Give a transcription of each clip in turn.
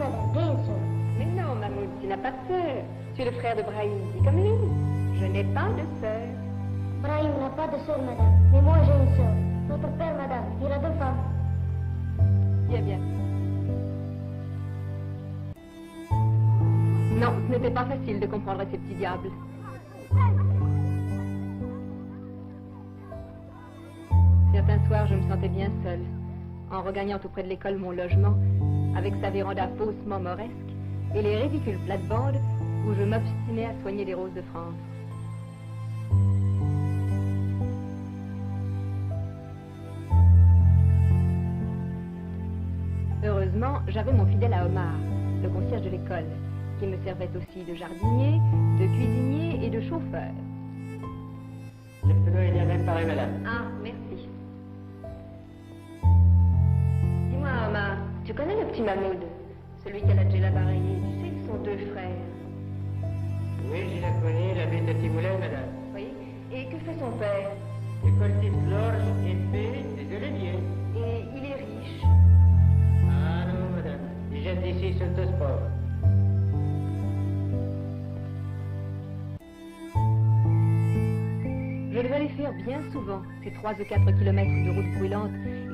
madame, j'ai une sœur. Mais non, Mahmoud, tu n'as pas de sœur. Tu es le frère de Brahim, dis comme lui. Je n'ai pas de sœur. Brahim n'a pas de sœur, madame, mais moi j'ai une sœur. Votre père, madame, il a 2 femmes. Bien, bien. Non, ce n'était pas facile de comprendre ces petits diables. Certains soirs, je me sentais bien seule, en regagnant tout près de l'école mon logement, avec sa véranda faussement mauresque, et les ridicules plates-bandes où je m'obstinais à soigner les roses de France. Heureusement, j'avais mon fidèle à Omar, le concierge de l'école, qui me servait aussi de jardinier, de cuisinier et de chauffeur. Le pneu est bien réparé, madame. Ah, merci. Dis-moi, Omar, tu connais le petit Mahmoud, celui qui a la djellaba rayée, tu sais qu'ils sont 2 frères. Oui, je la connais, la bête à Timoulin, madame. Oui, et que fait son père? Il cultive l'orge, épée, des oliviers. Et il est riche. Ah non, madame, il jette d'ici sur le sport. Je devais les faire bien souvent, ces 3 ou 4 kilomètres de route brûlante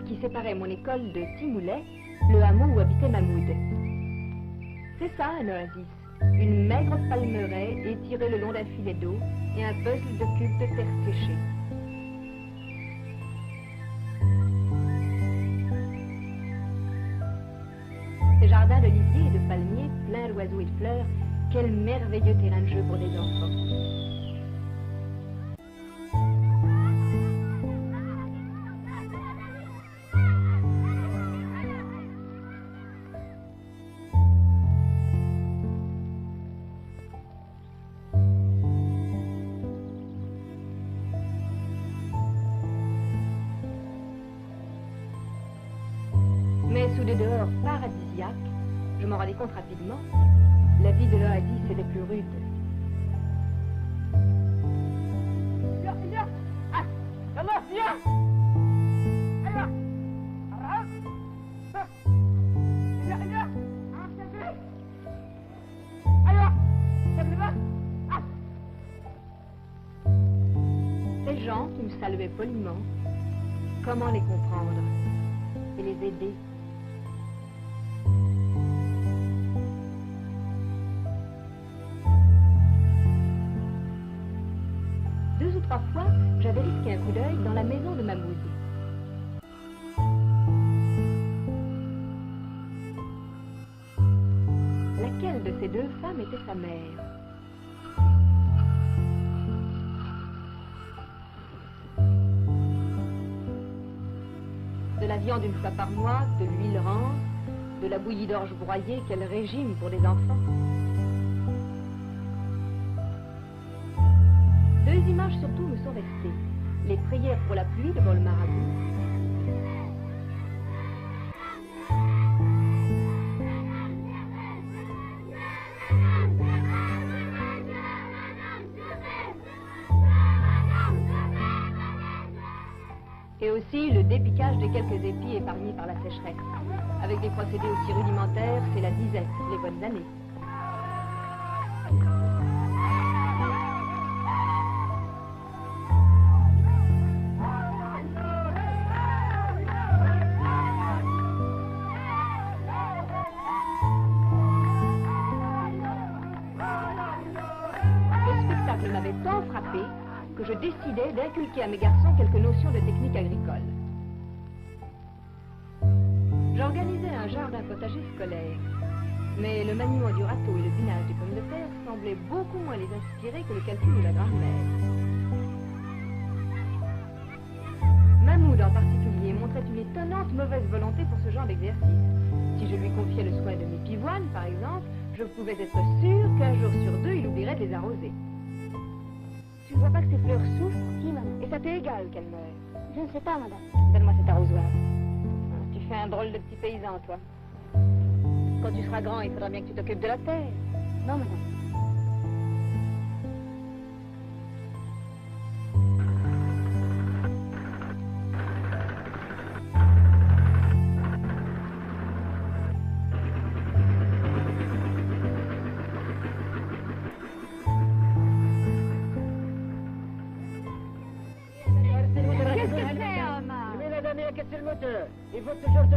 qui séparaient mon école de Timoulet, le hameau où habitait Mahmoud. C'est ça un oasis, une maigre palmeraie étirée le long d'un filet d'eau et un puzzle de cubes de terre séchée. Ces jardins d'oliviers et de palmiers, pleins d'oiseaux et de fleurs, quel merveilleux terrain de jeu pour des enfants. Sous des dehors paradisiaques, je m'en rendais compte rapidement, la vie de l'oasis était plus rude. Ces gens qui me saluaient poliment, comment les comprendre et les aider? Parfois, j'avais risqué un coup d'œil dans la maison de Mahmoud. Laquelle de ces 2 femmes était sa mère? De la viande une fois par mois, de l'huile rance, de la bouillie d'orge broyée, quel régime pour des enfants! 2 images surtout me sont restées. Les prières pour la pluie devant le marabout. Et aussi le dépiquage de quelques épis épargnés par la sécheresse. Avec des procédés aussi rudimentaires, c'est la disette, les bonnes années. Que je décidais d'inculquer à mes garçons quelques notions de technique agricole. J'organisais un jardin potager scolaire, mais le maniement du râteau et le binage des pommes de terre semblaient beaucoup moins les inspirer que le calcul de la grammaire. Mahmoud en particulier montrait une étonnante mauvaise volonté pour ce genre d'exercice. Si je lui confiais le soin de mes pivoines, par exemple, je pouvais être sûre qu'un jour sur 2, il oublierait de les arroser. Tu ne vois pas que ces fleurs souffrent? Si, madame. Et ça t'est égal qu'elles meurent? Je ne sais pas, madame. Donne-moi cet arrosoir. Tu fais un drôle de petit paysan, toi. Quand tu seras grand, il faudra bien que tu t'occupes de la terre. Non, madame.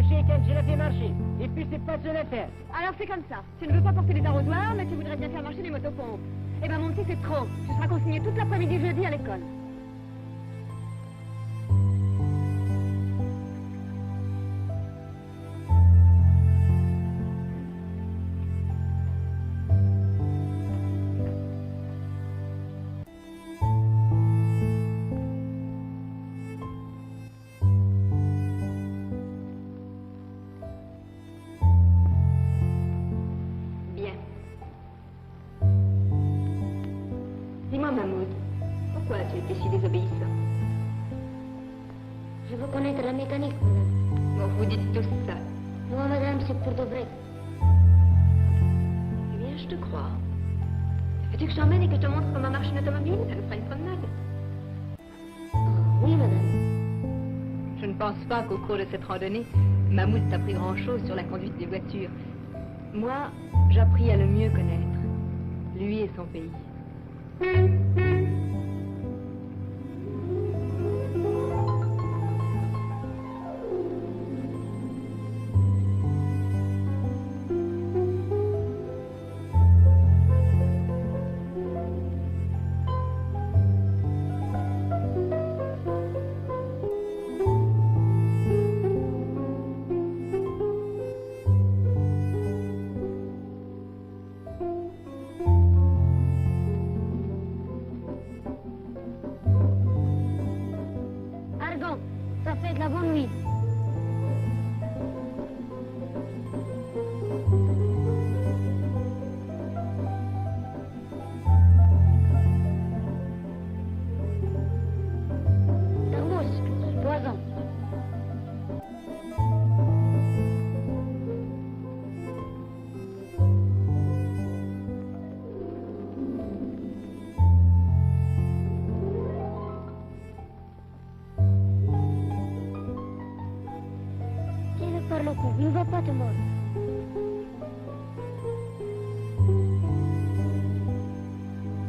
chez Ken, je l'ai fait marcher. Et puis c'est pas de le faire. Alors c'est comme ça. Tu ne veux pas porter les arrosoirs, mais tu voudrais bien faire marcher les motopompes. Eh ben mon petit, c'est trop. Tu seras consigné toute l'après-midi jeudi à l'école. Dis-moi, Mahmoud, pourquoi tu étais si désobéissant? Je veux connaître la mécanique, madame. Bon, vous dites tous ça. Moi, madame, c'est pour de vrai. Eh bien, je te crois. Veux-tu que je t'emmène et que je te montre comment marche une automobile? Ça nous fera une promenade. Oui, madame. Je ne pense pas qu'au cours de cette randonnée, Mahmoud t'a appris grand-chose sur la conduite des voitures. Moi, j'appris à le mieux connaître. Lui et son pays. Ça fait de la bonne nuit. Thermos, poison. Par le coup, il ne va pas te mordre.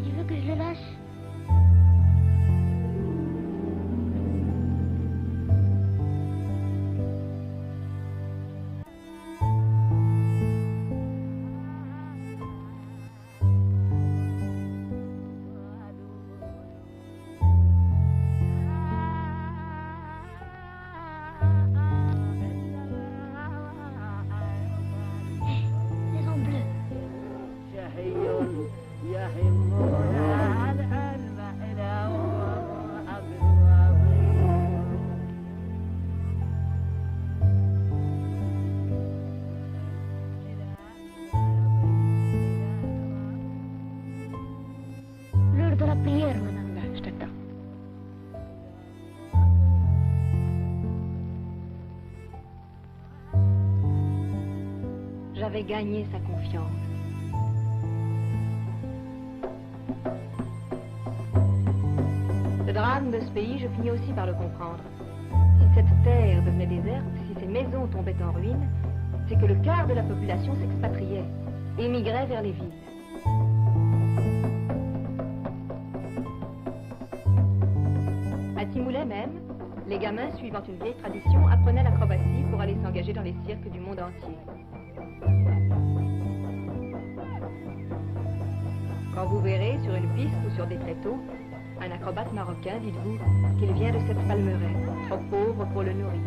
Tu veux que je le lâche? L'heure de la prière, madame. Là, je t'attends. J'avais gagné sa confiance. Le drame de ce pays, je finis aussi par le comprendre. Si cette terre devenait déserte, si ces maisons tombaient en ruine, c'est que le quart de la population s'expatriait, émigrait vers les villes. À Timoulet même, les gamins, suivant une vieille tradition, apprenaient l'acrobatie pour aller s'engager dans les cirques du monde entier. Quand vous verrez sur une piste ou sur des tréteaux un acrobate marocain, dites-vous qu'il vient de cette palmeraie, trop pauvre pour le nourrir.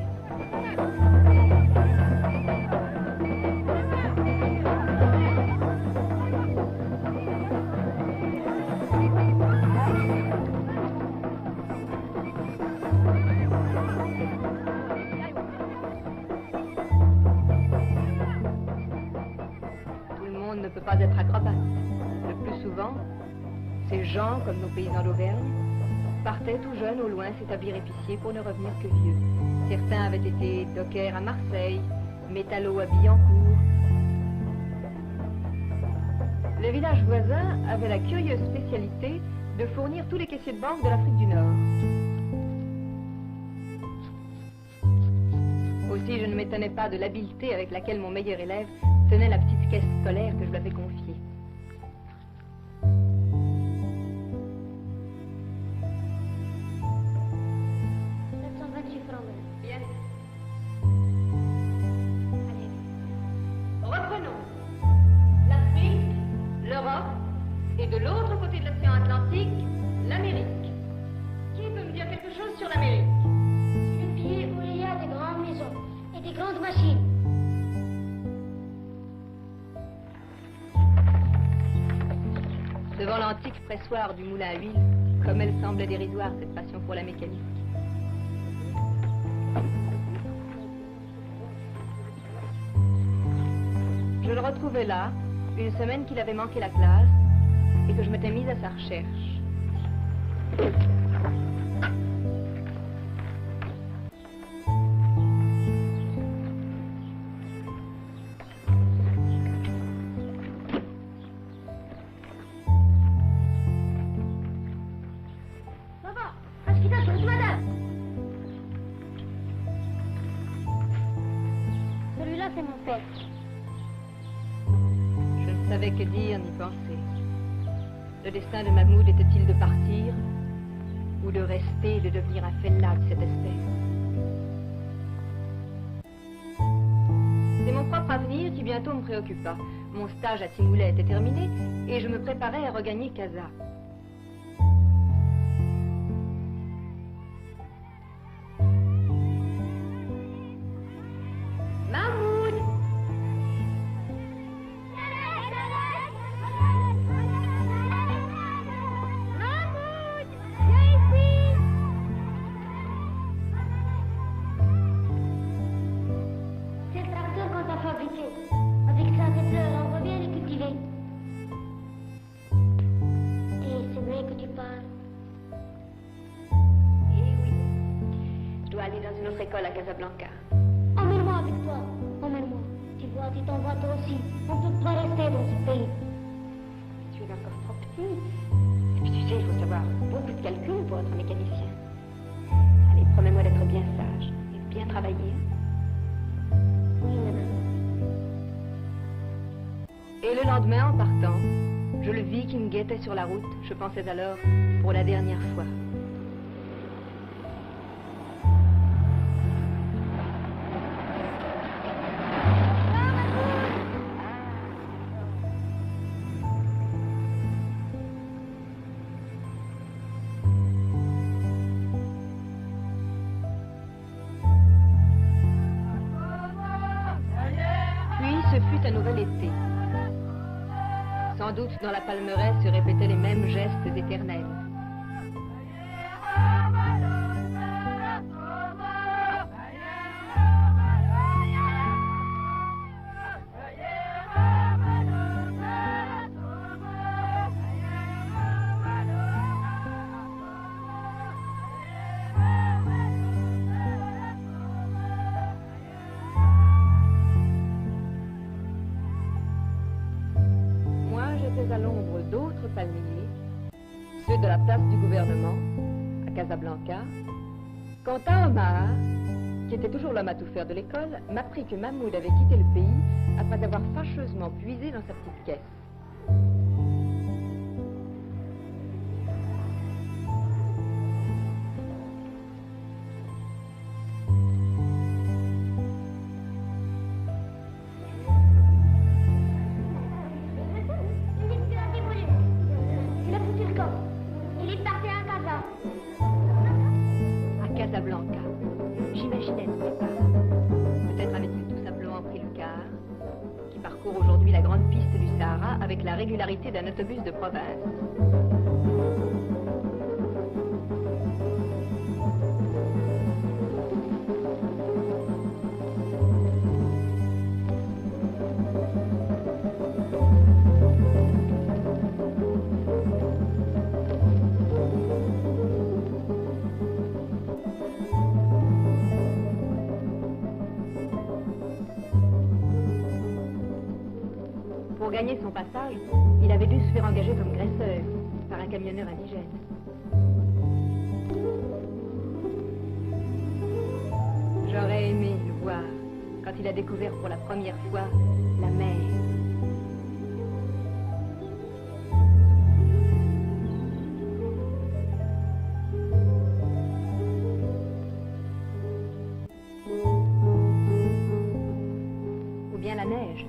Tout le monde ne peut pas être acrobate. Le plus souvent, ces gens, comme nos paysans d'Auvergne, partaient tout jeunes au loin s'établir épiciers pour ne revenir que vieux. Certains avaient été dockers à Marseille, métallos à Billancourt. Le village voisin avait la curieuse spécialité de fournir tous les caissiers de banque de l'Afrique du Nord. Aussi, je ne m'étonnais pas de l'habileté avec laquelle mon meilleur élève tenait la petite caisse scolaire que je lui avais confiée. Et de l'autre côté de l'océan Atlantique, l'Amérique. Qui peut me dire quelque chose sur l'Amérique? C'est le pays où il y a des grandes maisons et des grandes machines. Devant l'antique pressoir du moulin à huile, comme elle semble dérisoire, cette passion pour la mécanique. Je le retrouvais là, une semaine qu'il avait manqué la classe, et que je m'étais mise à sa recherche. Papa, est-ce qu'il t'a chose, madame? Celui-là, c'est mon père. Je ne savais que dire ni penser. Le destin de Mahmoud était-il de partir, ou de rester et de devenir un fellah de cette espèce? C'est mon propre avenir qui bientôt me préoccupa. Mon stage à Timouleh était terminé et je me préparais à regagner Casa. Mahmoud! Mahmoud, viens ici. C'est le tracteur qu'on t'a fabriqué. Avec ça, tes fleurs, on va bien les cultiver. Et c'est vrai que tu parles. Eh oui. Je dois aller dans une autre école à Casablanca. Emmène-moi avec toi. Emmène-moi. Tu vois, tu t'en vas toi aussi. On ne peut pas rester dans ce pays. Tu es encore trop petit. Et puis tu sais, il faut savoir beaucoup de calculs pour être mécanicien. Allez, promets-moi d'être bien sage et de bien travailler. Oui, madame. Et le lendemain, en partant, je le vis qui me guettait sur la route. Je pensais alors, pour la dernière fois. Puis ce fut un nouvel été. Sans doute dans la palmeraie se répétaient les mêmes gestes éternels. Moi, j'étais à l'ombre d'autres palmiers, ceux de la place du gouvernement, à Casablanca. Quant à Omar, qui était toujours l'homme à tout faire de l'école, m'apprit que Mahmoud avait quitté le pays après avoir fâcheusement puisé dans sa petite caisse. Il est plus à Timouleh. Il a foutu le camp. Il est parti à Casa. À Casablanca. J'imaginais son départ. Peut-être avait-il tout simplement pris le car, qui parcourt aujourd'hui la grande piste du Sahara avec la régularité d'un autobus de province. Pour gagner son passage, il avait dû se faire engager comme graisseuse par un camionneur indigène. J'aurais aimé le voir quand il a découvert pour la première fois la mer. Ou bien la neige.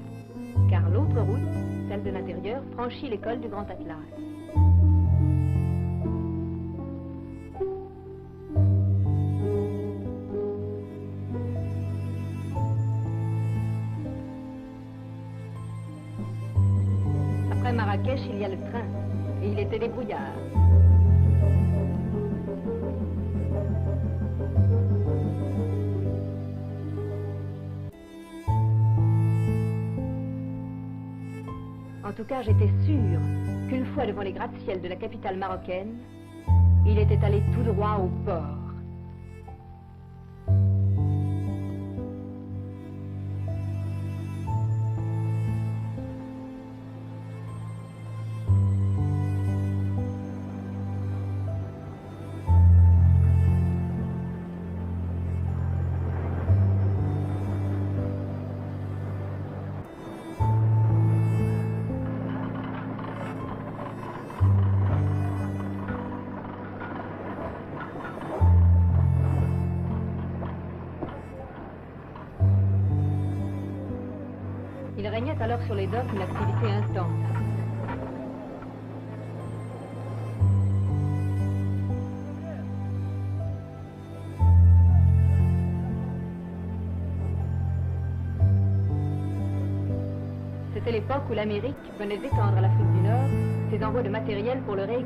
car l'autre route, celle de l'intérieur, franchit les cols du Grand Atlas. Après Marrakech, il y a le train, et il était débrouillard. En tout cas, j'étais sûre qu'une fois devant les gratte-ciels de la capitale marocaine, il était allé tout droit au port. Il régnait alors sur les docks une activité intense. C'était l'époque où l'Amérique venait d'étendre à l'Afrique du Nord ses envois de matériel pour le rééquipement.